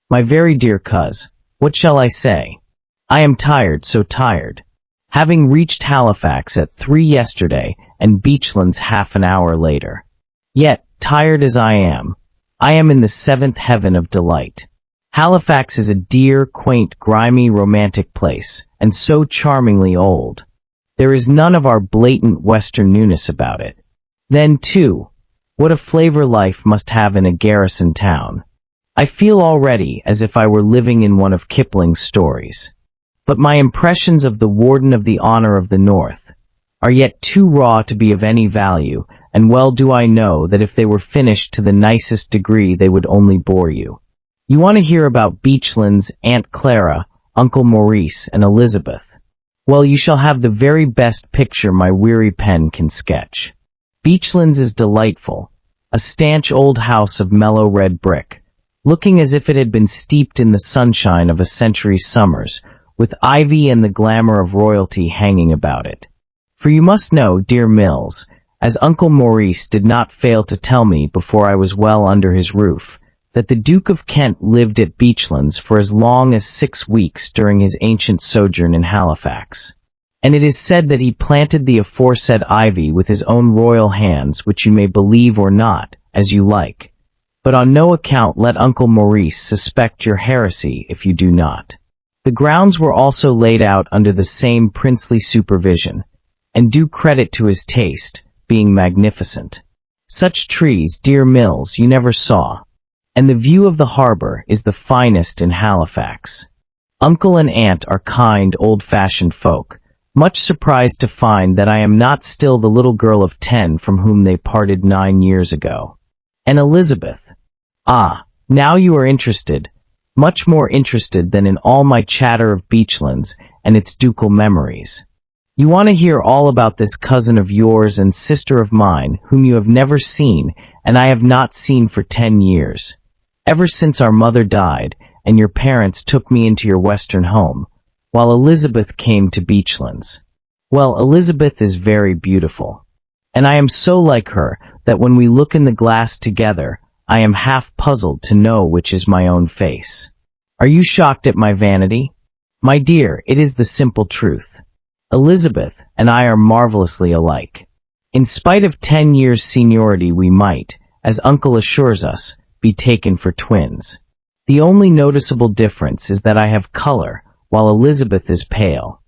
My very dear cuz, what shall I say? I am tired, so tired. Having reached Halifax at 3 yesterday and Beachlands half an hour later. Yet, tired as I am in the seventh heaven of delight. Halifax is a dear, quaint, grimy, romantic place, and so charmingly old. There is none of our blatant Western newness about it. Then, too, what a flavor life must have in a garrison town. I feel already as if I were living in one of Kipling's stories. But my impressions of the Warden of the Honor of the North are yet too raw to be of any value, and well do I know that if they were finished to the nicest degree they would only bore you. You want to hear about Beachlands, Aunt Clara, Uncle Maurice, and Elizabeth. Well, you shall have the very best picture my weary pen can sketch. Beachlands is delightful, a stanch old house of mellow red brick, looking as if it had been steeped in the sunshine of a century's summers, with ivy and the glamour of royalty hanging about it. For you must know, dear Mills, as Uncle Maurice did not fail to tell me before I was well under his roof, that the Duke of Kent lived at Beachlands for as long as 6 weeks during his ancient sojourn in Halifax. And it is said that he planted the aforesaid ivy with his own royal hands, which you may believe or not, as you like. But on no account let Uncle Maurice suspect your heresy if you do not. The grounds were also laid out under the same princely supervision, and due credit to his taste, being magnificent. Such trees, dear Mills, you never saw, and the view of the harbor is the finest in Halifax. Uncle and aunt are kind, old-fashioned folk, much surprised to find that I am not still the little girl of 10 from whom they parted 9 years ago. And Elizabeth. Ah, now you are interested, much more interested than in all my chatter of Beachlands and its ducal memories. You want to hear all about this cousin of yours and sister of mine, whom you have never seen, and I have not seen for 10 years. Ever since our mother died, and your parents took me into your western home, while Elizabeth came to Beachlands. Well, Elizabeth is very beautiful, and I am so like her that when we look in the glass together, I am half puzzled to know which is my own face. Are you shocked at my vanity? My dear, it is the simple truth. Elizabeth and I are marvelously alike. In spite of 10 years' seniority, we might, as Uncle assures us, be taken for twins. The only noticeable difference is that I have color, while Elizabeth is pale.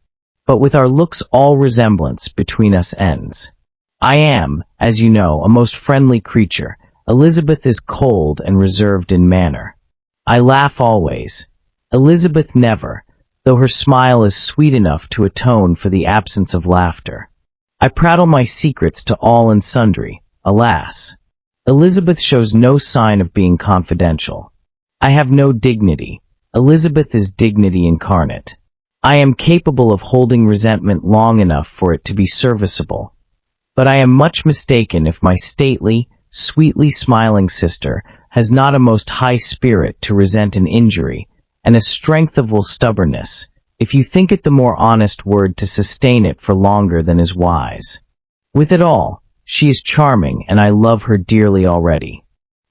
But with our looks all resemblance between us ends. I am, as you know, a most friendly creature. Elizabeth is cold and reserved in manner. I laugh always. Elizabeth never, though her smile is sweet enough to atone for the absence of laughter. I prattle my secrets to all and sundry, alas. Elizabeth shows no sign of being confidential. I have no dignity. Elizabeth is dignity incarnate. I am capable of holding resentment long enough for it to be serviceable. But I am much mistaken if my stately, sweetly smiling sister has not a most high spirit to resent an injury, and a strength of will stubbornness, if you think it the more honest word to sustain it for longer than is wise. With it all, she is charming, and I love her dearly already.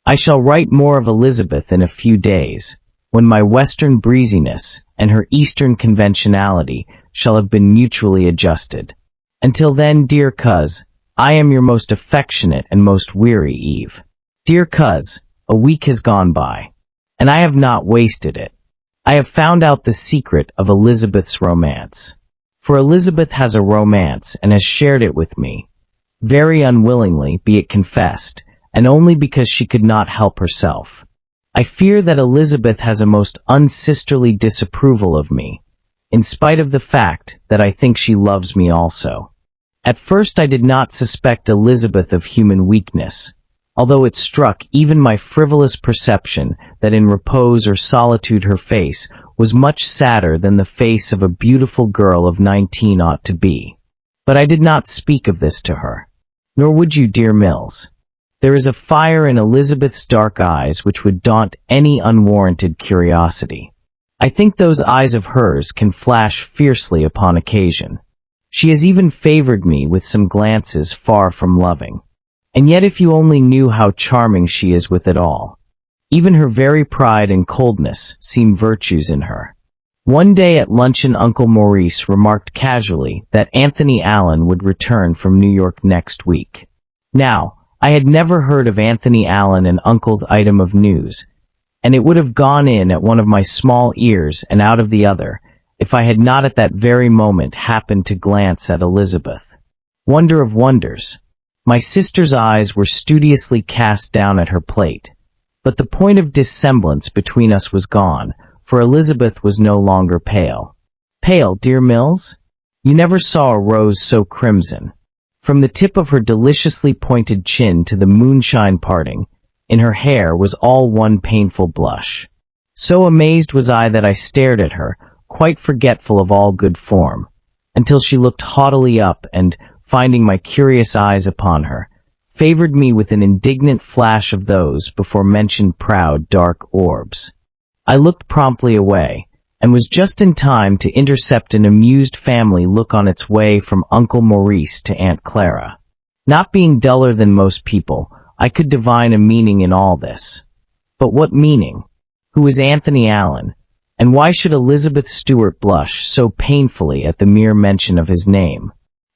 I shall write more of Elizabeth in a few days, when my western breeziness and her eastern conventionality shall have been mutually adjusted. Until then, dear cuz, I am your most affectionate and most weary Eve. Dear cuz, a week has gone by, and I have not wasted it. I have found out the secret of Elizabeth's romance. For Elizabeth has a romance and has shared it with me, very unwillingly, be it confessed, and only because she could not help herself. I fear that Elizabeth has a most unsisterly disapproval of me, in spite of the fact that I think she loves me also. At first I did not suspect Elizabeth of human weakness, although it struck even my frivolous perception that in repose or solitude her face was much sadder than the face of a beautiful girl of 19 ought to be. But I did not speak of this to her. Nor would you, dear Mills. There is a fire in Elizabeth's dark eyes which would daunt any unwarranted curiosity. I think those eyes of hers can flash fiercely upon occasion. She has even favored me with some glances far from loving. And yet if you only knew how charming she is with it all. Even her very pride and coldness seemed virtues in her. One day at luncheon, Uncle Maurice remarked casually that Anthony Allen would return from New York next week. Now, I had never heard of Anthony Allen in Uncle's item of news, and it would have gone in at one of my small ears and out of the other, if I had not at that very moment happened to glance at Elizabeth. Wonder of wonders. My sister's eyes were studiously cast down at her plate, but the point of dissemblance between us was gone, for Elizabeth was no longer pale. Pale, dear Mills? You never saw a rose so crimson. From the tip of her deliciously pointed chin to the moonshine parting, in her hair was all one painful blush. So amazed was I that I stared at her, quite forgetful of all good form, until she looked haughtily up and, finding my curious eyes upon her, favored me with an indignant flash of those before-mentioned proud dark orbs. I looked promptly away, and was just in time to intercept an amused family look on its way from Uncle Maurice to Aunt Clara. Not being duller than most people, I could divine a meaning in all this. But what meaning? Who is Anthony Allen? And why should Elizabeth Stuart blush so painfully at the mere mention of his name?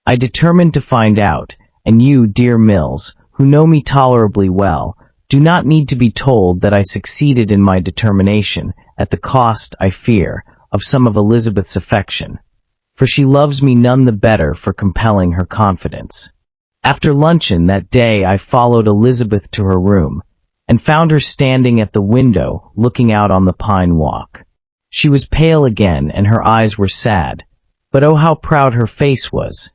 I determined to find out, and you, dear Mills, who know me tolerably well, do not need to be told that I succeeded in my determination, at the cost, I fear, of some of Elizabeth's affection, for she loves me none the better for compelling her confidence. After luncheon that day I followed Elizabeth to her room, and found her standing at the window looking out on the pine walk. She was pale again, and her eyes were sad, but oh, how proud her face was.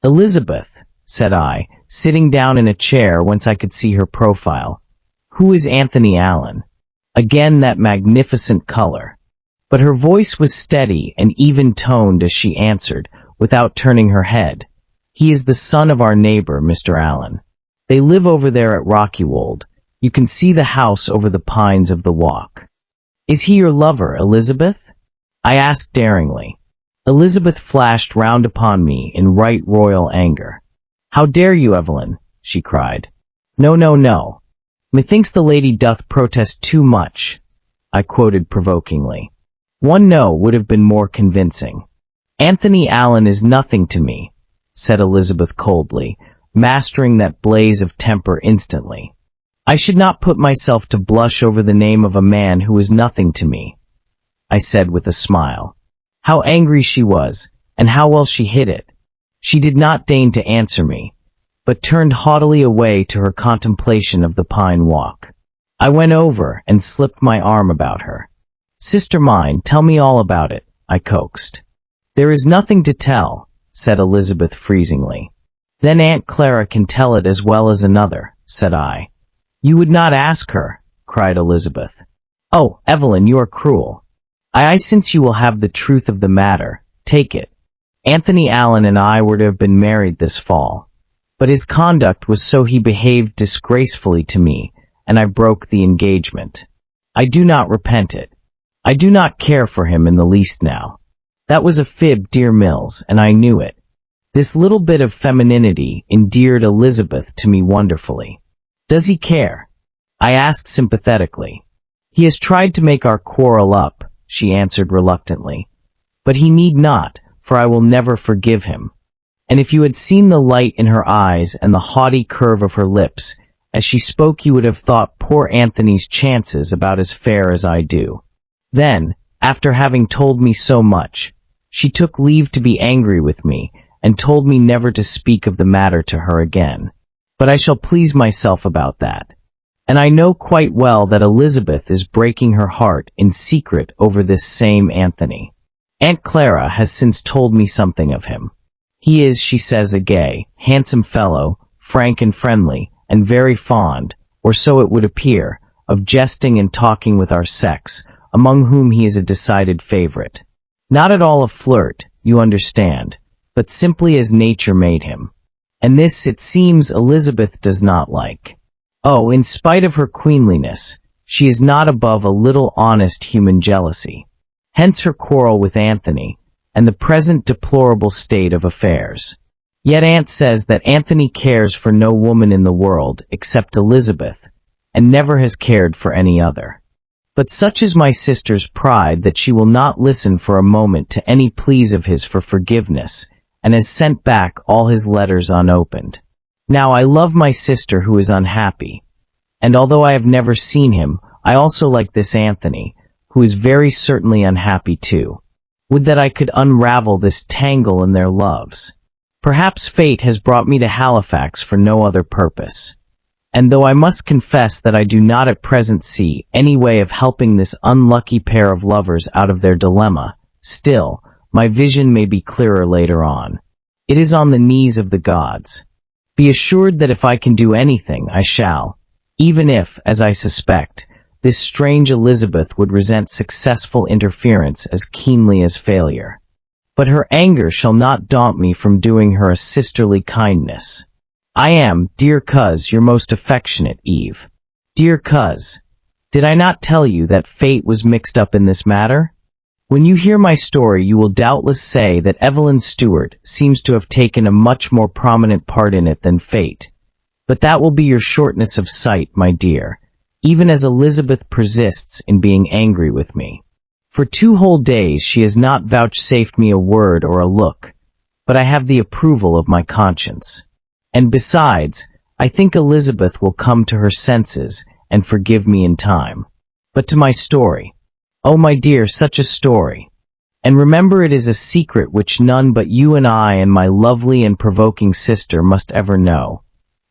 "Elizabeth," said I, sitting down in a chair whence I could see her profile, "who is Anthony Allen?" Again that magnificent color. But her voice was steady and even-toned as she answered, without turning her head, "He is the son of our neighbor, Mr. Allen. They live over there at Rockywold. You can see the house over the pines of the walk." "Is he your lover, Elizabeth?" I asked daringly. Elizabeth flashed round upon me in right royal anger. "How dare you, Evelyn?" she cried. "No, no, no. Methinks the lady doth protest too much," I quoted provokingly. "One no would have been more convincing." "Anthony Allen is nothing to me," said Elizabeth coldly, mastering that blaze of temper instantly. "I should not put myself to blush over the name of a man who is nothing to me," I said with a smile. How angry she was, and how well she hid it. She did not deign to answer me, but turned haughtily away to her contemplation of the pine walk. I went over and slipped my arm about her. "Sister mine, tell me all about it," I coaxed. "There is nothing to tell," said Elizabeth freezingly. "Then Aunt Clara can tell it as well as another," said I. "You would not ask her," cried Elizabeth. "Oh, Evelyn, you are cruel. Since you will have the truth of the matter, take it. Anthony Allen and I were to have been married this fall, but his conduct was so he behaved disgracefully to me, and I broke the engagement. I do not repent it. I do not care for him in the least now. That was a fib, dear Mills, and I knew it." This little bit of femininity endeared Elizabeth to me wonderfully. "Does he care?" I asked sympathetically. "He has tried to make our quarrel up," she answered reluctantly. "But he need not, for I will never forgive him." And if you had seen the light in her eyes and the haughty curve of her lips, as she spoke, you would have thought poor Anthony's chances about as fair as I do. Then, after having told me so much, she took leave to be angry with me, and told me never to speak of the matter to her again. But I shall please myself about that. And I know quite well that Elizabeth is breaking her heart in secret over this same Anthony. Aunt Clara has since told me something of him. He is, she says, a gay, handsome fellow, frank and friendly, and very fond, or so it would appear, of jesting and talking with our sex, among whom he is a decided favorite. Not at all a flirt, you understand, but simply as nature made him. And this, it seems, Elizabeth does not like. Oh, in spite of her queenliness, she is not above a little honest human jealousy. Hence her quarrel with Anthony, and the present deplorable state of affairs. Yet Aunt says that Anthony cares for no woman in the world except Elizabeth, and never has cared for any other. But such is my sister's pride that she will not listen for a moment to any pleas of his for forgiveness, and has sent back all his letters unopened. Now I love my sister who is unhappy, and although I have never seen him, I also like this Anthony, who is very certainly unhappy too. Would that I could unravel this tangle in their loves. Perhaps fate has brought me to Halifax for no other purpose. And though I must confess that I do not at present see any way of helping this unlucky pair of lovers out of their dilemma, still, my vision may be clearer later on. It is on the knees of the gods. Be assured that if I can do anything, I shall, even if, as I suspect, this strange Elizabeth would resent successful interference as keenly as failure. But her anger shall not daunt me from doing her a sisterly kindness. I am, dear Cuz, your most affectionate Eve. Dear Cuz, did I not tell you that fate was mixed up in this matter? When you hear my story, you will doubtless say that Evelyn Stewart seems to have taken a much more prominent part in it than fate. But that will be your shortness of sight, my dear, even as Elizabeth persists in being angry with me. For 2 whole days she has not vouchsafed me a word or a look, but I have the approval of my conscience. And besides, I think Elizabeth will come to her senses and forgive me in time. But to my story. Oh, my dear, such a story. And remember, it is a secret which none but you and I and my lovely and provoking sister must ever know.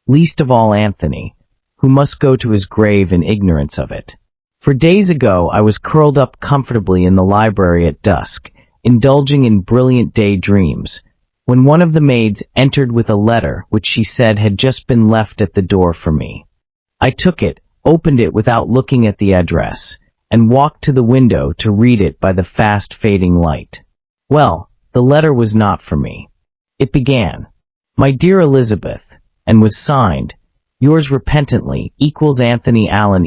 Least of all Anthony, who must go to his grave in ignorance of it. For days ago I was curled up comfortably in the library at dusk, indulging in brilliant daydreams, when one of the maids entered with a letter which she said had just been left at the door for me. I took it, opened it without looking at the address, and walked to the window to read it by the fast fading light. Well, the letter was not for me. It began, "My dear Elizabeth," and was signed, "Yours repentantly, Anthony Allen, .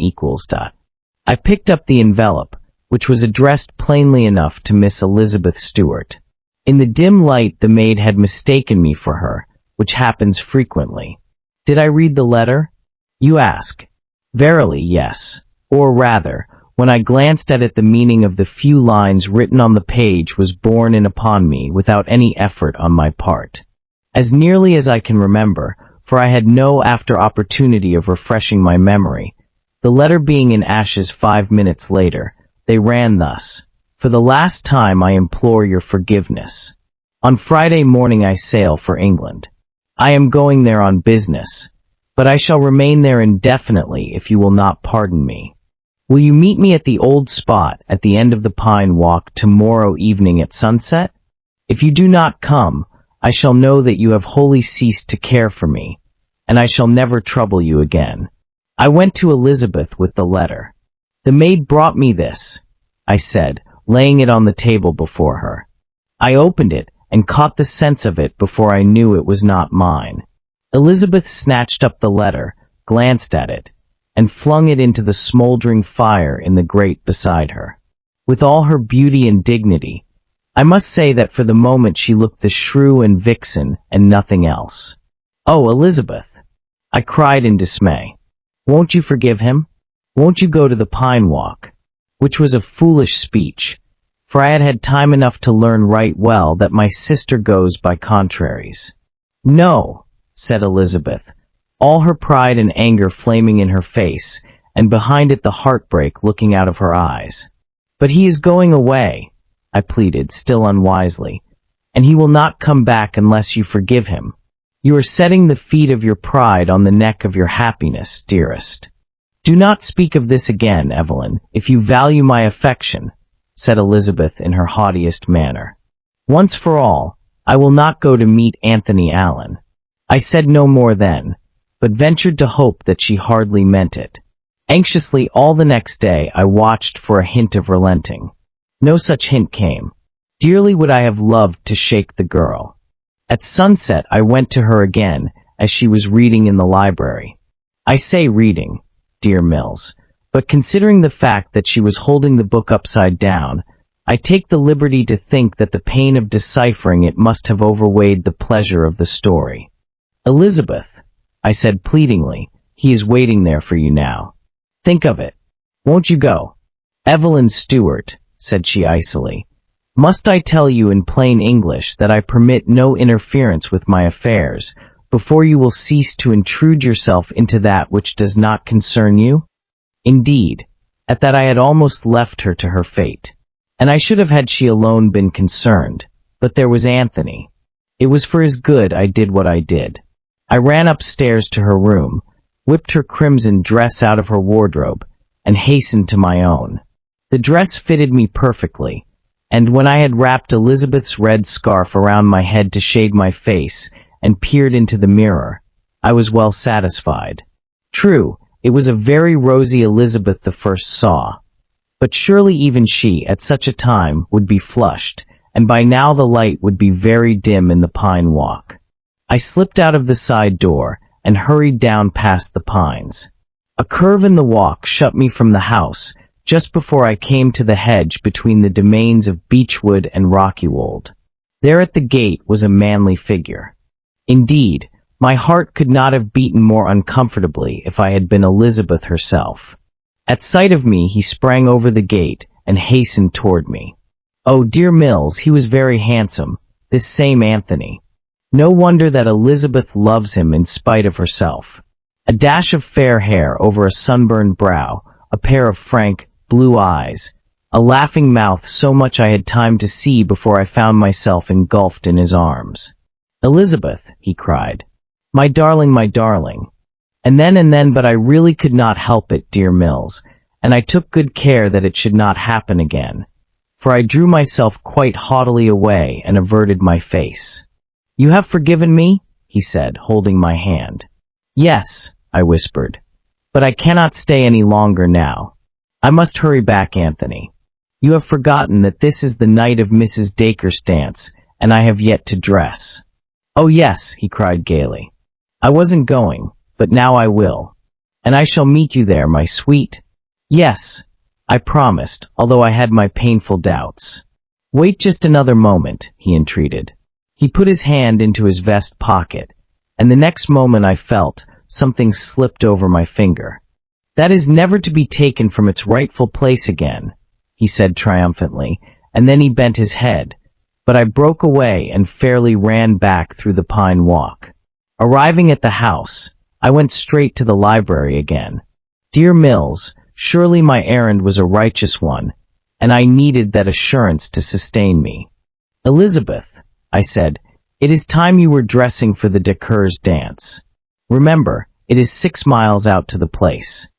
I picked up the envelope, which was addressed plainly enough to Miss Elizabeth Stewart. In the dim light the maid had mistaken me for her, which happens frequently. Did I read the letter? You ask. Verily, yes. Or rather, when I glanced at it, the meaning of the few lines written on the page was borne in upon me without any effort on my part. As nearly as I can remember, for I had no after opportunity of refreshing my memory, the letter being in ashes 5 minutes later, they ran thus: "For the last time I implore your forgiveness. On Friday morning I sail for England. I am going there on business, but I shall remain there indefinitely if you will not pardon me. Will you meet me at the old spot at the end of the Pine Walk tomorrow evening at sunset? If you do not come, I shall know that you have wholly ceased to care for me, and I shall never trouble you again." I went to Elizabeth with the letter. "The maid brought me this," I said, laying it on the table before her. I opened it and caught the sense of it before I knew it was not mine. Elizabeth snatched up the letter, glanced at it, and flung it into the smoldering fire in the grate beside her. With all her beauty and dignity, I must say that for the moment she looked the shrew and vixen and nothing else. "Oh, Elizabeth," I cried in dismay. "Won't you forgive him? Won't you go to the Pine Walk?" Which was a foolish speech, for I had had time enough to learn right well that my sister goes by contraries. "No," said Elizabeth, all her pride and anger flaming in her face, and behind it the heartbreak looking out of her eyes. "But he is going away," I pleaded, still unwisely, "and he will not come back unless you forgive him. You are setting the feet of your pride on the neck of your happiness, dearest." "Do not speak of this again, Evelyn, if you value my affection," said Elizabeth in her haughtiest manner. "Once for all, I will not go to meet Anthony Allen." I said no more then, but ventured to hope that she hardly meant it. Anxiously all the next day I watched for a hint of relenting. No such hint came. Dearly would I have loved to shake the girl. At sunset I went to her again, as she was reading in the library. I say reading, dear Mills, but considering the fact that she was holding the book upside down, I take the liberty to think that the pain of deciphering it must have overweighed the pleasure of the story. "Elizabeth," I said pleadingly, "he is waiting there for you now. Think of it. Won't you go? Evelyn Stewart, said she icily. Must I tell you in plain English that I permit no interference with my affairs, before you will cease to intrude yourself into that which does not concern you? Indeed, at that I had almost left her to her fate, and I should have had she alone been concerned, but there was Anthony. It was for his good I did what I did. I ran upstairs to her room, whipped her crimson dress out of her wardrobe, and hastened to my own. The dress fitted me perfectly, and when I had wrapped Elizabeth's red scarf around my head to shade my face, and peered into the mirror, I was well satisfied. True, it was a very rosy Elizabeth the first saw, but surely even she, at such a time, would be flushed, and by now the light would be very dim in the pine walk. I slipped out of the side door, and hurried down past the pines. A curve in the walk shut me from the house, just before I came to the hedge between the domains of Beechwood and Rockywold. There at the gate was a manly figure. Indeed, my heart could not have beaten more uncomfortably if I had been Elizabeth herself. At sight of me he sprang over the gate and hastened toward me. Oh, dear Mills, he was very handsome, this same Anthony. No wonder that Elizabeth loves him in spite of herself. A dash of fair hair over a sunburned brow, a pair of frank, blue eyes, a laughing mouth, so much I had time to see before I found myself engulfed in his arms. Elizabeth, he cried. My darling, my darling. And then, but I really could not help it, dear Mills, and I took good care that it should not happen again, for I drew myself quite haughtily away and averted my face. You have forgiven me? He said, holding my hand. Yes, I whispered, but I cannot stay any longer now. I must hurry back, Anthony. You have forgotten that this is the night of Mrs. Dacre's dance, and I have yet to dress. Oh yes, he cried gaily. I wasn't going, but now I will. And I shall meet you there, my sweet. Yes, I promised, although I had my painful doubts. Wait just another moment, he entreated. He put his hand into his vest pocket, and the next moment I felt something slipped over my finger. That is never to be taken from its rightful place again, he said triumphantly, and then he bent his head, but I broke away and fairly ran back through the pine walk. Arriving at the house, I went straight to the library again. Dear Mills, surely my errand was a righteous one, and I needed that assurance to sustain me. Elizabeth, I said, it is time you were dressing for the Dacre's dance. Remember, it is 6 miles out to the place.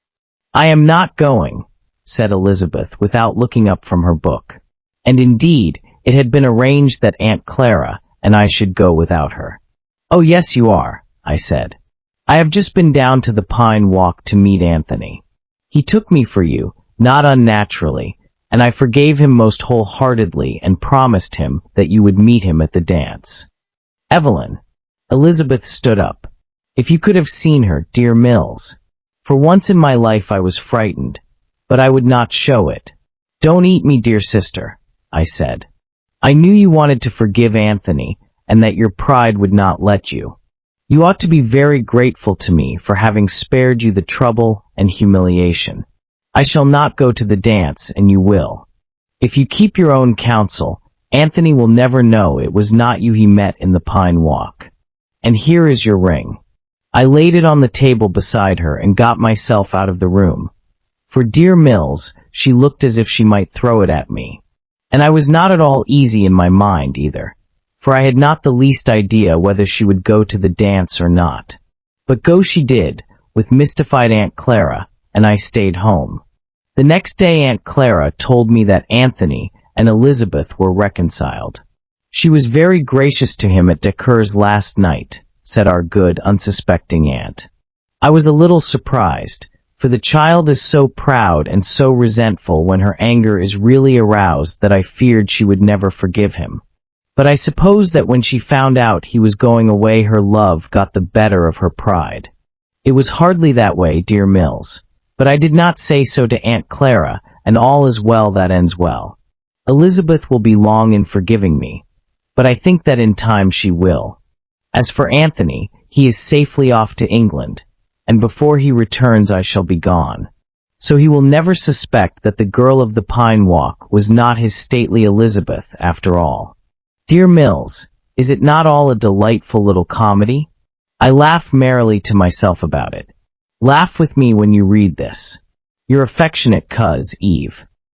I am not going, said Elizabeth without looking up from her book. And indeed, it had been arranged that Aunt Clara and I should go without her. Oh yes, you are, I said. I have just been down to the pine walk to meet Anthony. He took me for you, not unnaturally, and I forgave him most wholeheartedly and promised him that you would meet him at the dance. Evelyn. Elizabeth stood up. If you could have seen her, dear Mills. For once in my life I was frightened, but I would not show it. Don't eat me, dear sister, I said. I knew you wanted to forgive Anthony, and that your pride would not let you. You ought to be very grateful to me for having spared you the trouble and humiliation. I shall not go to the dance, and you will. If you keep your own counsel, Anthony will never know it was not you he met in the pine walk. And here is your ring. I laid it on the table beside her and got myself out of the room. For dear Mills, she looked as if she might throw it at me. And I was not at all easy in my mind either, for I had not the least idea whether she would go to the dance or not. But go she did, with mystified Aunt Clara, and I stayed home. The next day Aunt Clara told me that Anthony and Elizabeth were reconciled. She was very gracious to him at Dacre's last night, said our good, unsuspecting aunt. I was a little surprised, for the child is so proud and so resentful when her anger is really aroused that I feared she would never forgive him. But I suppose that when she found out he was going away her love got the better of her pride. It was hardly that way, dear Mills, but I did not say so to Aunt Clara, and all is well that ends well. Elizabeth will be long in forgiving me, but I think that in time she will. As for Anthony, he is safely off to England, and before he returns I shall be gone. so he will never suspect that the girl of the pine walk was not his stately Elizabeth after all. Dear Mills, is it not all a delightful little comedy? I laugh merrily to myself about it. Laugh with me when you read this. Your affectionate cuz, Eve.